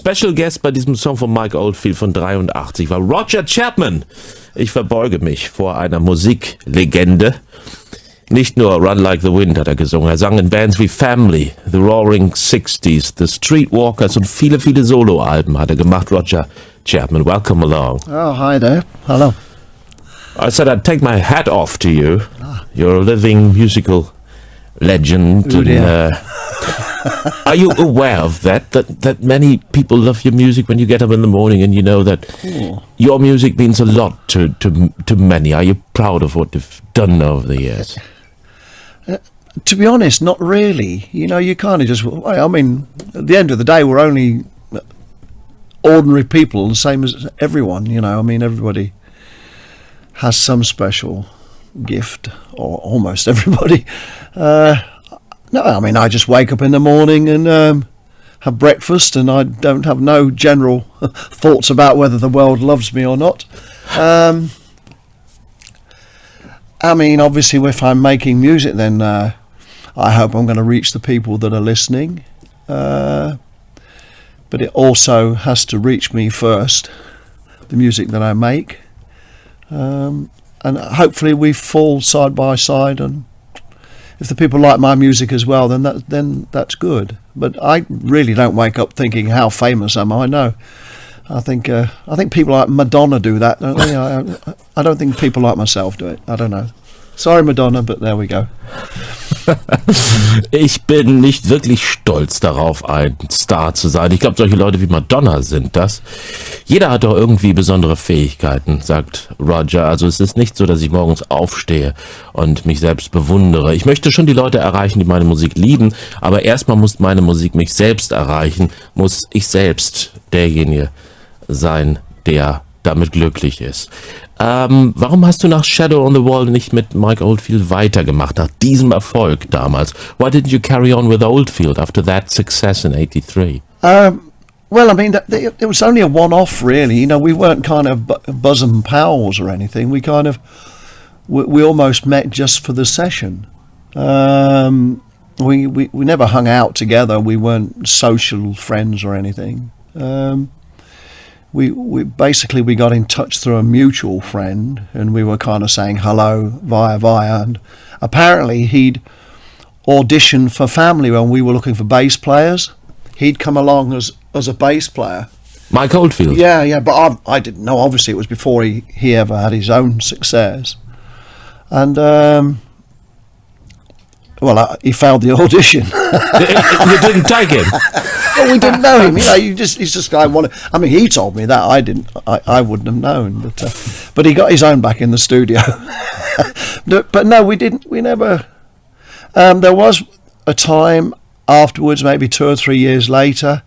Special Guest bei diesem Song von Mike Oldfield von 83 war Roger Chapman. Ich verbeuge mich vor einer Musiklegende. Nicht nur Run Like the Wind hat er gesungen, er sang in Bands wie Family, The Roaring Sixties, The Streetwalkers und viele, viele Soloalben hat er gemacht. Roger Chapman, welcome along. Oh, hi there. Hello. I said I'd take my hat off to you. You're a living musical legend. Oh, and, are you aware of that many people love your music when you get up in the morning and you know that your music means a lot to many? Are you proud of what you've done over the years? To be honest, not really. You know, you kind of just, I mean, at the end of the day, we're only ordinary people, the same as everyone, you know. I mean, everybody has some special gift, or almost everybody. No, I mean, I just wake up in the morning and have breakfast, and I don't have no general thoughts about whether the world loves me or not. I mean, obviously, if I'm making music, then I hope I'm going to reach the people that are listening. But it also has to reach me first, the music that I make. And hopefully we fall side by side, and if the people like my music as well, then that's good. But I really don't wake up thinking, how famous am I? No. I think people like Madonna do that, don't they? I don't think people like myself do it. I don't know. Sorry, Madonna, but there we go. Ich bin nicht wirklich stolz darauf, ein Star zu sein. Ich glaube, solche Leute wie Madonna sind das. Jeder hat doch irgendwie besondere Fähigkeiten, sagt Roger. Also es ist nicht so, dass ich morgens aufstehe und mich selbst bewundere. Ich möchte schon die Leute erreichen, die meine Musik lieben, aber erstmal muss meine Musik mich selbst erreichen, muss ich selbst derjenige sein, der damit glücklich ist. Warum hast du nach Shadow on the Wall nicht mit Mike Oldfield weitergemacht, nach diesem Erfolg damals? Why didn't you carry on with Oldfield after that success in 83? Well, I mean, it was only a one-off, really. You know, we weren't kind of bosom pals or anything. We kind of, we almost met just for the session. We never hung out together. We weren't social friends or anything. We basically got in touch through a mutual friend, and we were kind of saying hello via, and apparently he'd auditioned for Family when we were looking for bass players. He'd come along as a bass player. Mike Oldfield? Yeah, but I didn't know. Obviously it was before he ever had his own success. And he failed the audition. You didn't take him? Well, we didn't know him. You know, he's just I wanted. I mean, he told me that. I didn't. I wouldn't have known. But he got his own back in the studio. But no, we didn't. We never. There was a time afterwards, maybe 2 or 3 years later.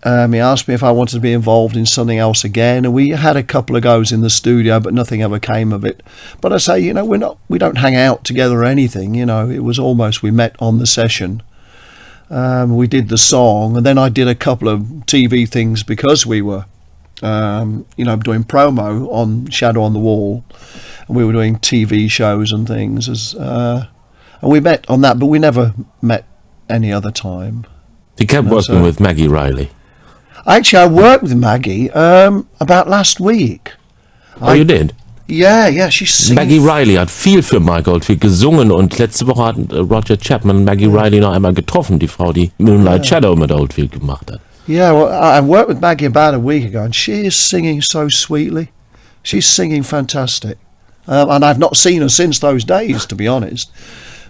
He asked me if I wanted to be involved in something else again, and we had a couple of goes in the studio, but nothing ever came of it. But I say, you know, we don't hang out together or anything. You know, it was almost we met on the session. We did the song, and then I did a couple of TV things because we were, doing promo on Shadow on the Wall, and we were doing TV shows and things. And we met on that, but we never met any other time. You kept working with Maggie Riley. Actually, I worked with Maggie about last week. Oh, you did? Yeah, she's singing. Maggie Riley hat viel für Mike Oldfield gesungen, und letzte Woche hat Roger Chapman Maggie Riley noch einmal getroffen, die Frau, die Moonlight Shadow mit Oldfield gemacht hat. Yeah, well, I worked with Maggie about a week ago, and she is singing so sweetly. She's singing fantastic. And I've not seen her since those days, to be honest,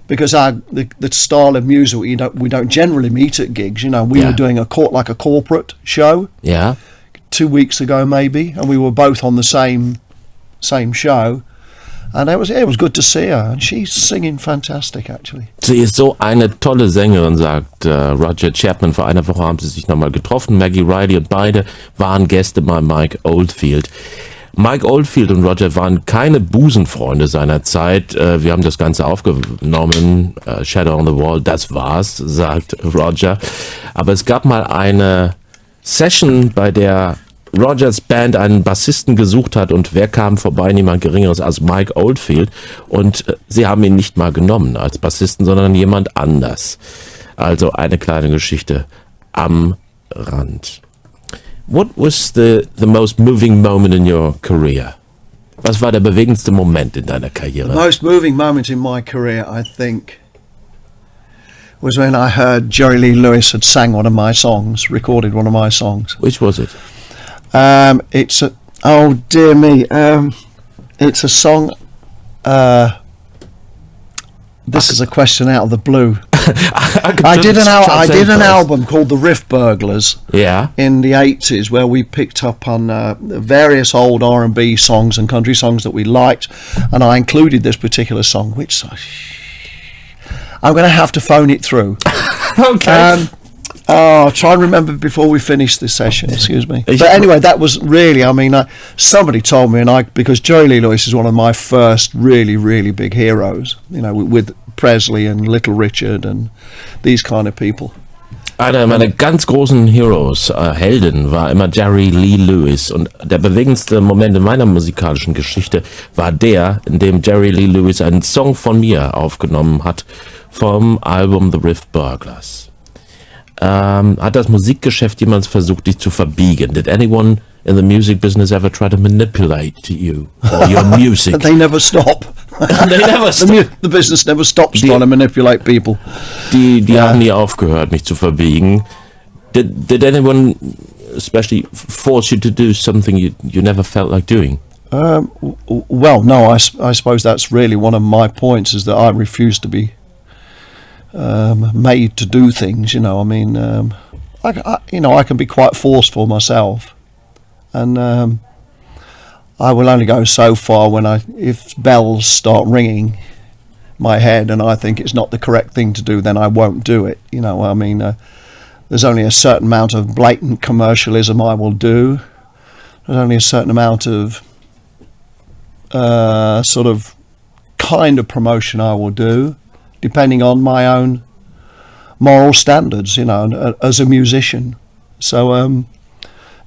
because the style of music we don't generally meet at gigs. You know, we were doing a corporate show. Yeah. 2 weeks ago maybe, and we were both on the same show, and it was good to see her, and she's singing fantastic actually. Sie ist so eine tolle Sängerin, sagt Roger Chapman. Vor einer Woche haben sie sich nochmal getroffen, Maggie Riley, und beide waren Gäste bei Mike Oldfield. Mike Oldfield und Roger waren keine Busenfreunde seiner Zeit. Wir haben das Ganze aufgenommen, Shadow on the Wall, das war's, sagt Roger. Aber es gab mal eine Session, bei der Rogers Band einen Bassisten gesucht hat, und wer kam vorbei? Niemand Geringeres als Mike Oldfield, und sie haben ihn nicht mal genommen als Bassisten, sondern jemand anders. Also eine kleine Geschichte am Rand. What was the most moving moment in your career? Was war der bewegendste Moment in deiner Karriere? The most moving moment in my career, I think, was when I heard Jerry Lee Lewis had sang one of my songs, recorded one of my songs. Which was it? It's a, oh dear me, it's a song, this is a question out of the blue. I did an album called The Riff Burglars in the 80s where we picked up on various old R&B songs and country songs that we liked, and I included this particular song, which I'm going to have to phone it through. Okay. Try and remember before we finish this session, excuse me. But anyway, that was really, I mean, somebody told me, because Jerry Lee Lewis is one of my first really, really big heroes, you know, with Presley and Little Richard and these kind of people. Einer meiner ganz großen Heroes, Helden, war immer Jerry Lee Lewis. Und der bewegendste Moment in meiner musikalischen Geschichte war der, in dem Jerry Lee Lewis einen Song von mir aufgenommen hat vom Album The Riff Burglars. Hat das Musikgeschäft jemals versucht, dich zu verbiegen? Did anyone in the music business ever try to manipulate you or your music? They never stop. They never stop. The business never stops trying to manipulate people. Die haben nie aufgehört, mich zu verbiegen. Did anyone especially force you to do something you never felt like doing? Well, no, I suppose that's really one of my points, is that I refuse to be made to do things, you know. I mean, I can be quite forceful myself, and I will only go so far if bells start ringing my head and I think it's not the correct thing to do, then I won't do it, you know. I mean, there's only a certain amount of blatant commercialism I will do. There's only a certain amount of sort of kind of promotion I will do, depending on my own moral standards, you know, as a musician. So,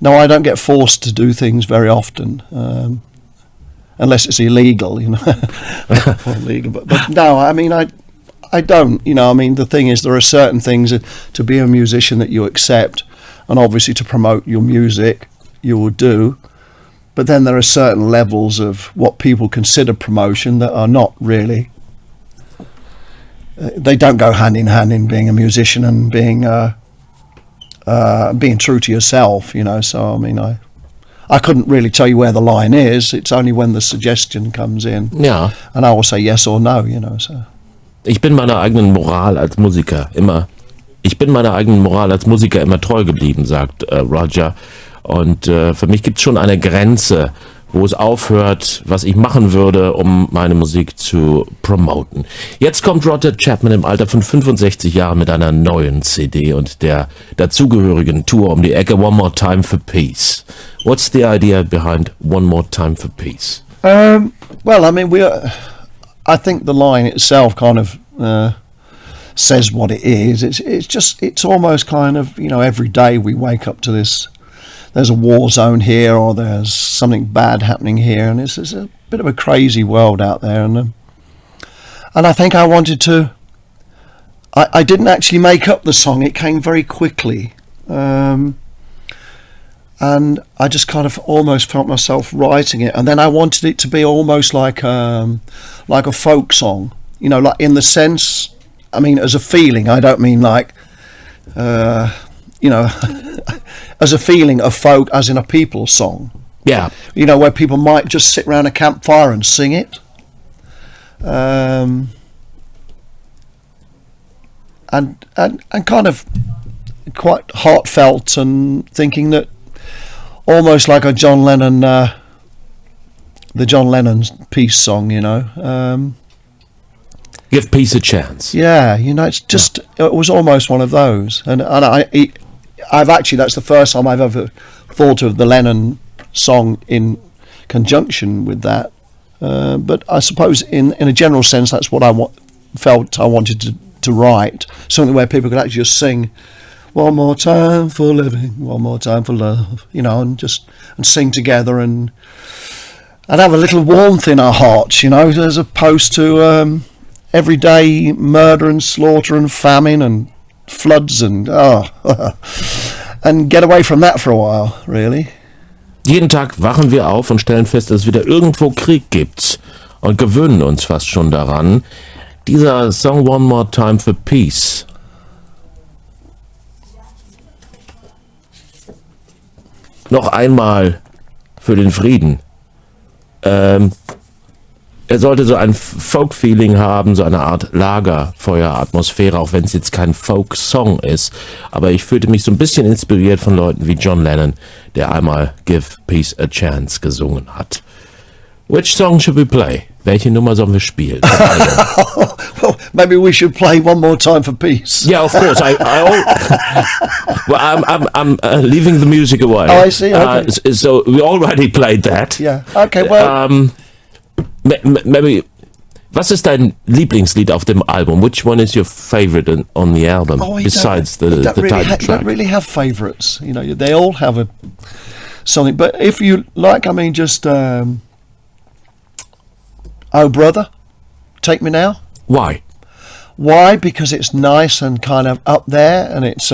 no, I don't get forced to do things very often, unless it's illegal, you know. Illegal, but no, I mean, I don't, you know. I mean, the thing is, there are certain things to be a musician that you accept, and obviously to promote your music, you will do. But then there are certain levels of what people consider promotion that are not really. They don't go hand in hand in being a musician and being true to yourself, you know. So I mean, I couldn't really tell you where the line is. It's only when the suggestion comes in, and I will say yes or no, you know. So. Ich bin meiner eigenen Moral als Musiker immer treu geblieben, sagt Roger. Und für mich gibt es schon eine Grenze, wo es aufhört, was ich machen würde, um meine Musik zu promoten. Jetzt kommt Roger Chapman im Alter von 65 Jahren mit einer neuen CD und der dazugehörigen Tour um die Ecke, One More Time for Peace. What's the idea behind One More Time for Peace? Well, I mean, I think the line itself kind of says what it is. It's almost kind of, you know, every day we wake up to this. There's a war zone here, or there's something bad happening here, and it's a bit of a crazy world out there. And I think I wanted to. I didn't actually make up the song; it came very quickly, and I just kind of almost felt myself writing it. And then I wanted it to be almost like a folk song, you know, like in the sense. I mean, as a feeling. I don't mean like, you know. As a feeling of folk, as in a people song. Yeah. You know, where people might just sit around a campfire and sing it. And kind of quite heartfelt, and thinking that almost like a John Lennon, the John Lennon peace song, you know. Give peace a chance. Yeah, you know, it was almost one of those. And I've actually, that's the first time I've ever thought of the Lennon song in conjunction with that. But I suppose in a general sense, that's what I felt I wanted to write. Something where people could actually just sing, one more time for living, one more time for love, you know, and sing together and have a little warmth in our hearts, you know, as opposed to everyday murder and slaughter and famine and floods and and get away from that for a while, really. Jeden Tag wachen wir auf und stellen fest, dass es wieder irgendwo Krieg gibt und gewöhnen uns fast schon daran. Dieser Song One More Time for Peace. Noch einmal für den Frieden. Er sollte so ein Folk-Feeling haben, so eine Art Lagerfeuer-Atmosphäre, auch wenn es jetzt kein Folk-Song ist. Aber ich fühlte mich so ein bisschen inspiriert von Leuten wie John Lennon, der einmal Give Peace a Chance gesungen hat. Which song should we play? Welche Nummer sollen wir spielen? Well, maybe we should play One More Time for Peace. Yeah, of course. Well, I'm leaving the music away. Oh, I see. Okay. So we already played that. Yeah. Okay. Well. Maybe. Was ist dein Lieblingslied auf dem Album? Which one is your favorite on the album besides the title track? Don't really have favorites. You know, they all have something. But if you like, I mean, just Oh Brother, Take Me Now. Why? Why? Because it's nice and kind of up there, and it's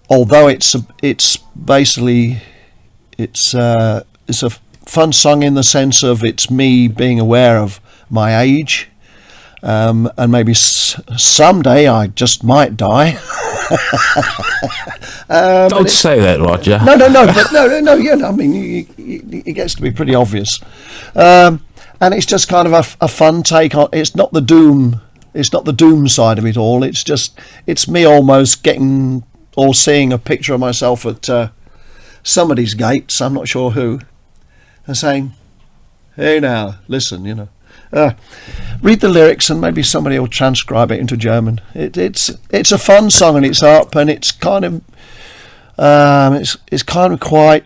although it's basically it's a fun song in the sense of it's me being aware of my age, and maybe someday I just might die. Don't say that, Roger. No. But no. Yeah, I mean, it gets to be pretty obvious, and it's just kind of a fun take on. It's not the doom. It's not the doom side of it all. It's me almost getting or seeing a picture of myself at somebody's gates. I'm not sure who. And saying, "Hey now, listen, you know, read the lyrics and maybe somebody will transcribe it into German." It's a fun song and it's up and it's kind of it's kind of quite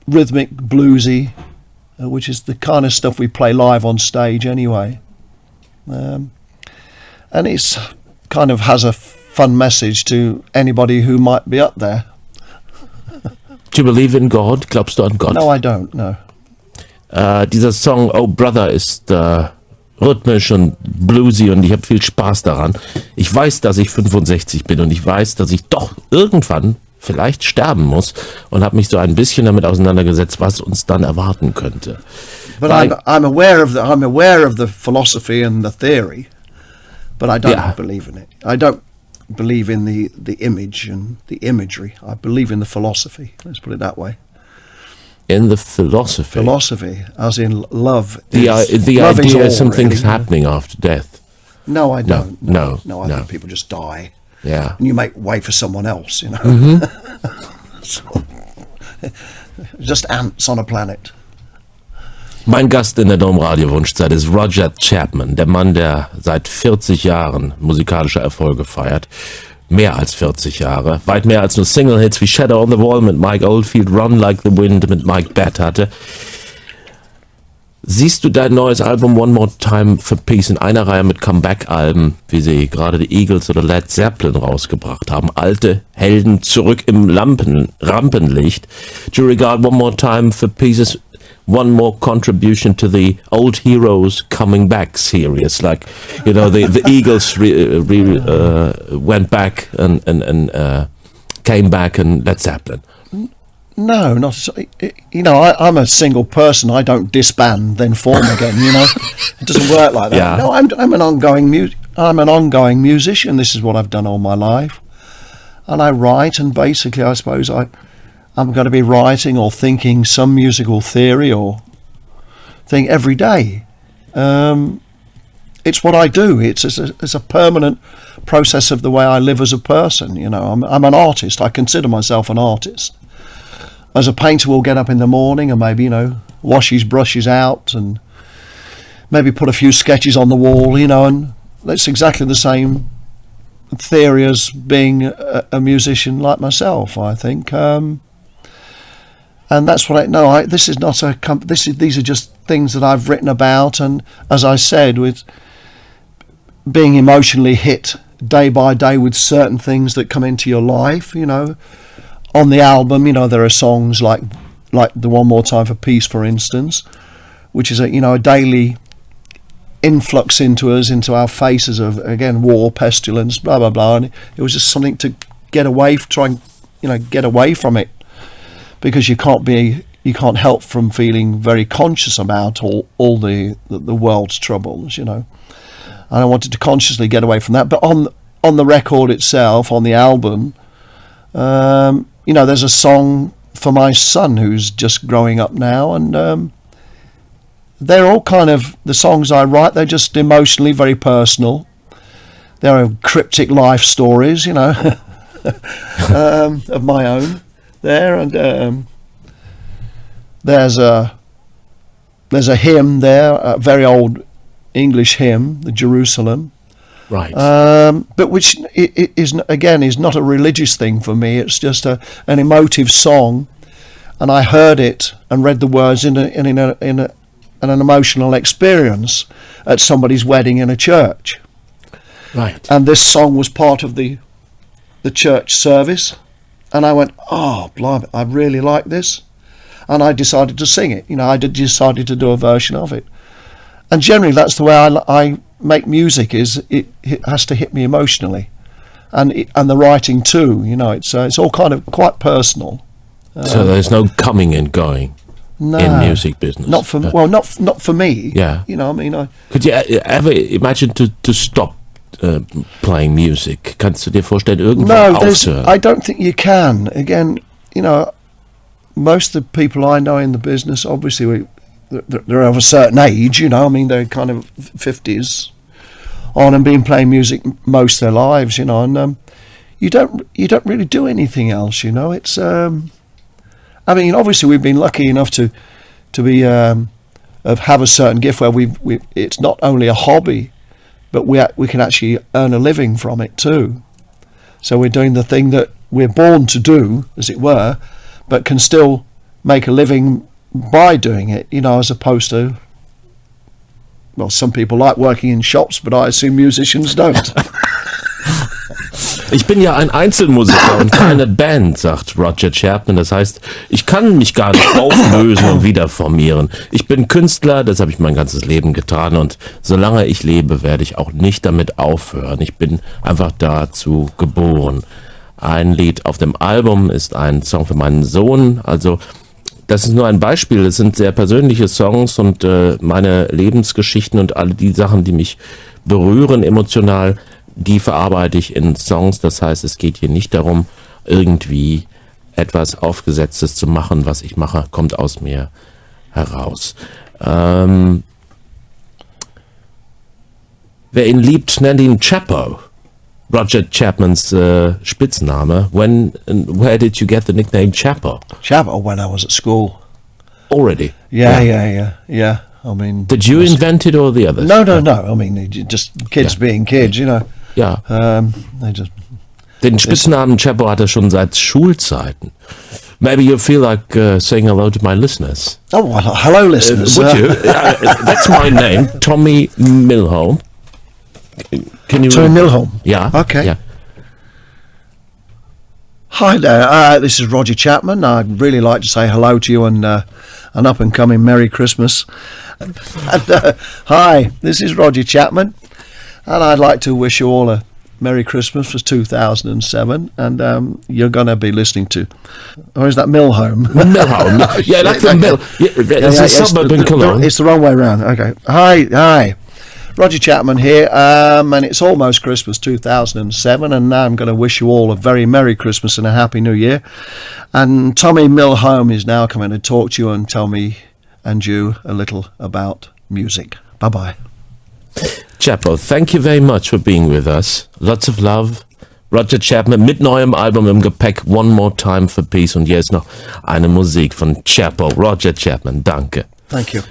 rhythmic, bluesy, which is the kind of stuff we play live on stage anyway. And it's kind of has a fun message to anybody who might be up there. Do you believe in God? Glaubst du an Gott? No, I don't, no. Dieser Song Oh Brother ist rhythmisch und bluesy und ich habe viel Spaß daran. Ich weiß, dass ich 65 bin und ich weiß, dass ich doch irgendwann vielleicht sterben muss und habe mich so ein bisschen damit auseinandergesetzt, was uns dann erwarten könnte. But I'm aware of the philosophy and the theory, but I don't believe in it. I don't believe in the image and the imagery. I believe in the philosophy. Let's put it that way. In the philosophy. Philosophy, as in love. The love idea is all, something's really. happening after death. No, I don't. No. I think people just die. Yeah. And you make way for someone else, you know. Mm-hmm. So, just ants on a planet. Mein Gast in der Domradio-Wunschzeit ist Roger Chapman, der Mann, der seit 40 Jahren musikalische Erfolge feiert. Mehr als 40 Jahre. Weit mehr als nur Single-Hits wie Shadow on the Wall mit Mike Oldfield, Run Like the Wind mit Mike Batt hatte. Siehst du dein neues Album One More Time for Peace in einer Reihe mit Comeback-Alben, wie sie gerade die Eagles oder Led Zeppelin rausgebracht haben? Alte Helden zurück im Rampenlicht. Do you regard One More Time for Peace as one more contribution to the old heroes coming back series, like, you know, the Eagles went back and came back, and Led Zeppelin? No, not. You know, I'm a single person. I don't disband then form again. You know, it doesn't work like that. Yeah. No, I'm an ongoing musician. This is what I've done all my life, and I write. And basically, I suppose I'm going to be writing or thinking some musical theory or thing every day. It's what I do. It's a permanent process of the way I live as a person. You know, I'm an artist. I consider myself an artist. As a painter will get up in the morning and maybe, you know, wash his brushes out and maybe put a few sketches on the wall, you know, and that's exactly the same theory as being a musician like myself, I think. And that's what this is not these are just things that I've written about, and as I said, with being emotionally hit day by day with certain things that come into your life, you know. On the album, you know, there are songs like the One More Time for Peace, for instance, which is a daily influx into our faces of, again, war, pestilence, blah blah blah, and it was just something to get away from it, because you can't help from feeling very conscious about all the world's troubles, And I wanted to consciously get away from that. But on the record itself, on the album, there's a song for my son who's just growing up now, and they're all kind of, the songs I write, they're just emotionally very personal. They're cryptic life stories, of my own there. And there's a hymn there, a very old English hymn, the Jerusalem. Right. But which is not a religious thing for me. It's just an emotive song. And I heard it and read the words in an emotional experience at somebody's wedding in a church. Right. And this song was part of the church service, and I went, oh, blimey, I really like this, and I decided to sing it. I decided to do a version of it, and generally that's the way I make music. Is it has to hit me emotionally, and the writing too. It's all kind of quite personal. So there's no coming and going. No, in music business. Not for me. Yeah. Could you ever imagine to stop playing music? Kannst du dir vorstellen, irgendwann aufzuhören? I don't think you can. Again, most of the people I know in the business, obviously, they're of a certain age. They're kind of 50s on and been playing music most of their lives. And you don't really do anything else. It's. Obviously, we've been lucky enough to be have a certain gift where we it's not only a hobby, but we can actually earn a living from it too. So we're doing the thing that we're born to do, as it were, but can still make a living by doing it. As opposed to, well, some people like working in shops, but I assume musicians don't. Ich bin ja ein Einzelmusiker und keine Band, sagt Roger Chapman. Das heißt, ich kann mich gar nicht auflösen und wieder formieren. Ich bin Künstler, das habe ich mein ganzes Leben getan, und solange ich lebe, werde ich auch nicht damit aufhören. Ich bin einfach dazu geboren. Ein Lied auf dem Album ist ein Song für meinen Sohn. Also das ist nur ein Beispiel. Es sind sehr persönliche Songs und meine Lebensgeschichten und alle die Sachen, die mich berühren emotional, die verarbeite ich in Songs. Das heißt, es geht hier nicht darum, irgendwie etwas Aufgesetztes zu machen. Was ich mache, kommt aus mir heraus. Wer ihn liebt, nennt ihn Chappo. Roger Chapmans Spitzname. Where did you get the nickname Chappo? Chappo, when I was at school. Already? Yeah. Did you invent it or the others? No. Just kids being kids, Ja. They just. Den Spitznamen Chappo hat er schon seit Schulzeiten. Maybe you feel like saying hello to my listeners. Oh, well, hello, listeners. Would you? That's my name, Tommy Millhome. Can you? Tommy Millhome. Yeah. Okay. Yeah. Hi there. This is Roger Chapman. I'd really like to say hello to you and an up-and-coming Merry Christmas. Hi, this is Roger Chapman, and I'd like to wish you all a Merry Christmas for 2007, and you're going to be listening to, or is that Millhome? Millhome, yeah, like the Mill. It's a suburb in Cologne. It's the wrong way around. Okay. Hi, Roger Chapman here, and it's almost Christmas 2007, and now I'm going to wish you all a very Merry Christmas and a Happy New Year. And Tommy Millhome is now coming to talk to you and tell me and you a little about music. Bye-bye. Chappo, thank you very much for being with us. Lots of love. Roger Chapman mit neuem Album im Gepäck. One More Time for Peace. Und hier ist noch eine Musik von Chappo. Roger Chapman, danke. Thank you.